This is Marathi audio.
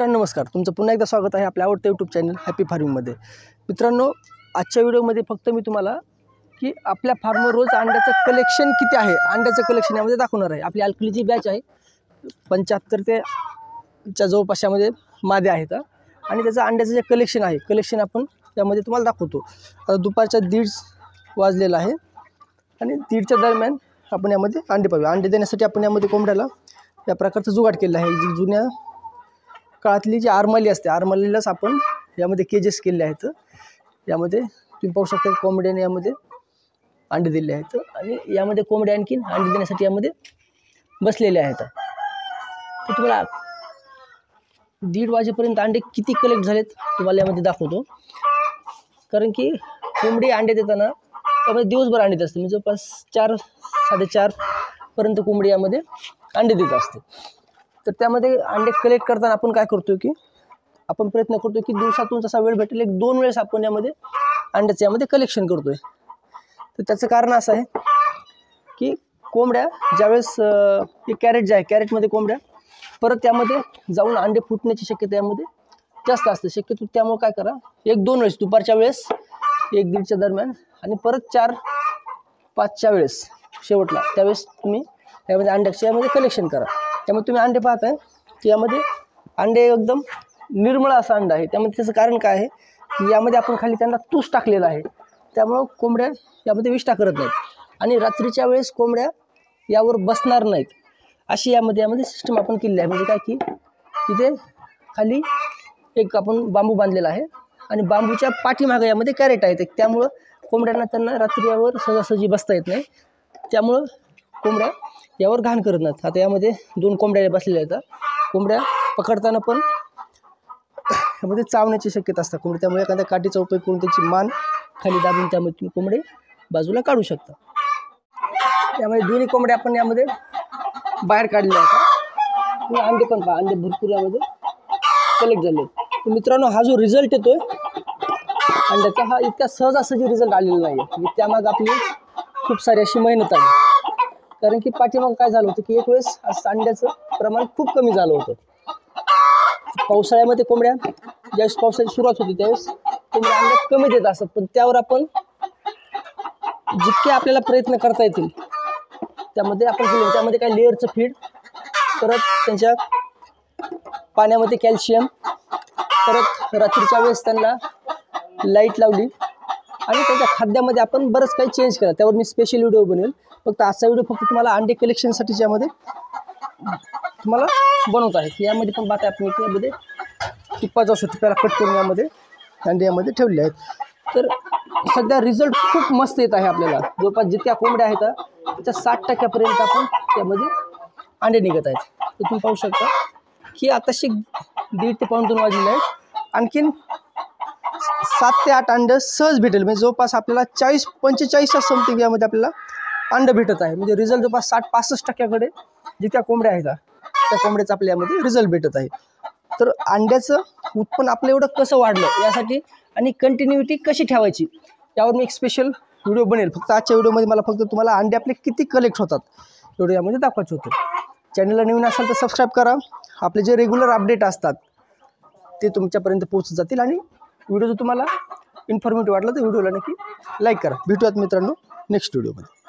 मित्रांनो नमस्कार, तुमचं पुन्हा एकदा स्वागत आहे आपल्या आवडत्या यूट्यूब चॅनल हॅपी फार्मिंगमध्ये। मित्रांनो, आजच्या व्हिडिओमध्ये फक्त मी तुम्हाला की आपल्या फार्मवर रोज अंड्याचं कलेक्शन किती आहे, अंड्याचं कलेक्शन यामध्ये दाखवणार आहे। आपली अल्कलीची बॅच आहे 75 ते च्या जवळपास यामध्ये मादे आहेत आणि त्याचं अंड्याचं जे कलेक्शन आहे कलेक्शन आपण त्यामध्ये तुम्हाला दाखवतो। आता दुपारच्या 1:30 वाजलेला आहे आणि 1:30च्या दरम्यान आपण यामध्ये अंडे पाहूया। अंडे देण्यासाठी आपण यामध्ये कोंबड्याला या प्रकारचं जुगाड केलं आहे। जी जुन्या काळातली जी आरमाली असते, आरमालीलाच आपण यामध्ये केजेस केले आहेत। यामध्ये तुम्ही पाहू शकता कोंबड्याने यामध्ये अंडे दिले आहेत आणि यामध्ये कोंबड्या आणखीन अंडे देण्यासाठी यामध्ये बसलेले आहेत। तर तुम्हाला 1:30 वाजेपर्यंत अंडे किती कलेक्ट झालेत तुम्हाला यामध्ये दाखवतो। कारण की कोंबडी अंडे देताना त्यामध्ये दिवसभर अंडे देत असते, म्हणजे जवळपास 4-4:30 पर्यंत कोंबडी यामध्ये अंडे देत असते। तर त्यामध्ये अंडे कलेक्ट करताना आपण काय करतो की आपण प्रयत्न करतो की दिवसातून जसा वेळ भेटेल 1-2 वेळेस आपण यामध्ये अंड्याचं यामध्ये कलेक्शन करतोय। तर त्याचं कारण असं आहे की कोंबड्या ज्यावेळेस हे कॅरेट जे आहे कॅरेटमध्ये कोंबड्या परत त्यामध्ये जाऊन अंडे फुटण्याची शक्यता यामध्ये जास्त असते। शक्यतो त्यामुळे काय करा 1-2 वेळेस दुपारच्या वेळेस 1-1:30च्या दरम्यान आणि परत 4-5च्या वेळेस शेवटला त्यावेळेस तुम्ही यामध्ये अंड्याचे यामध्ये कलेक्शन करा। त्यामुळे तुम्ही अंडे पाहताय की यामध्ये अंडे एकदम निर्मळ असा अंडा आहे। त्यामध्ये त्याचं कारण काय आहे की यामध्ये आपण खाली त्यांना तूस टाकलेलं आहे, त्यामुळं कोंबड्या यामध्ये विष्ठा करत नाहीत आणि रात्रीच्या वेळेस कोंबड्या यावर बसणार नाहीत अशी यामध्ये सिस्टम आपण केली आहे। म्हणजे काय की इथे खाली एक आपण बांबू बांधलेला आहे आणि बांबूच्या पाठीमागे यामध्ये कॅरेट आहेत, त्यामुळं कोंबड्यांना त्यांना रात्री यावर सहजासहजी बसता येत नाही, त्यामुळं कोंबड्या यावर घाण करत नाहीत। आता यामध्ये 2 कोंबड्या बसलेल्या आहेत। कोंबड्या पकडताना पण यामध्ये चावण्याची शक्यता असते कोंबडी, त्यामुळे एखाद्या काठीचा उपयोग करून त्याची मान खाली दाबून त्यामध्ये तुम्ही कोंबडे बाजूला काढू शकता। त्यामुळे दोन्ही कोंबड्या आपण यामध्ये बाहेर काढलेल्या आहेत। तुम्ही अंडे पण पहा, अंडे भरपूर यामध्ये कलेक्ट झाले। तर मित्रांनो, हा जो रिझल्ट येतोय अंड्याचा हा इतक्या सहजासहजी रिझल्ट आलेला नाही आहे, त्यामागे आपली खूप सारी अशी मेहनत आहे। कारण की पाठीमाग काय झालं होतं की एक वेळेस असं अंड्याचं प्रमाण खूप कमी झालं होतं। पावसाळ्यामध्ये कोंबड्या ज्यावेळेस पावसाची सुरुवात होती त्यावेळेस कोंबड्या अंडे कमी देत असतात, पण त्यावर आपण जितके आपल्याला प्रयत्न करता येतील त्यामध्ये आपण केले। त्यामध्ये काय लेअरचं फीड, परत त्यांच्या पाण्यामध्ये कॅल्शियम, परत रात्रीच्या वेळेस त्यांना लाईट लावली आणि त्यांच्या खाद्यामध्ये आपण बरंच काही चेंज केलं। त्यावर मी स्पेशल व्हिडिओ बनवेल। फक्त आजचा व्हिडिओ फक्त तुम्हाला अंडे कलेक्शनसाठी यामध्ये तुम्हाला बनवत आहे। यामध्ये पण बात आपण यामध्ये टिप्पाचा सुट्टीला कट करून यामध्ये अंडे यामध्ये ठेवले आहेत। तर सध्या रिझल्ट खूप मस्त येत आहे आपल्याला। जवळपास जितक्या कोंबड्या आहेत त्याच्या 60% आपण त्यामध्ये अंडे निघत आहेत। तर तुम्ही पाहू शकता की आताशी 1:30 ते 2:15 वाजलेले आहेत। आणखीन 7 ते 8 अंडे सहज भेटेल, म्हणजे जवळपास आपल्याला 40-45च्या समथिंग यामध्ये आपल्याला अंडं भेटत आहे। म्हणजे रिझल्ट जवळपास 60-65% जितक्या कोंबड्या आहेत त्या कोंबड्याचा आपल्या यामध्ये रिझल्ट भेटत आहे। तर अंड्याचं उत्पन्न आपलं एवढं कसं वाढलं यासाठी आणि कंटिन्युटी कशी ठेवायची यावर मी एक स्पेशल व्हिडिओ बनेल। फक्त आजच्या व्हिडिओमध्ये मला फक्त तुम्हाला अंडे आपले किती कलेक्ट होतात एवढं यामध्ये दाखवायचं होतं। चॅनलला नवीन असाल तर सबस्क्राईब करा, आपले जे रेग्युलर अपडेट असतात ते तुमच्यापर्यंत पोहोचत जातील आणि व्हिडिओ जर तुम्हाला इन्फॉर्मेटिव्ह वाटलं तर व्हिडिओला नक्की लाईक करा। भेटूयात मित्रांनो नेक्स्ट व्हिडिओमध्ये।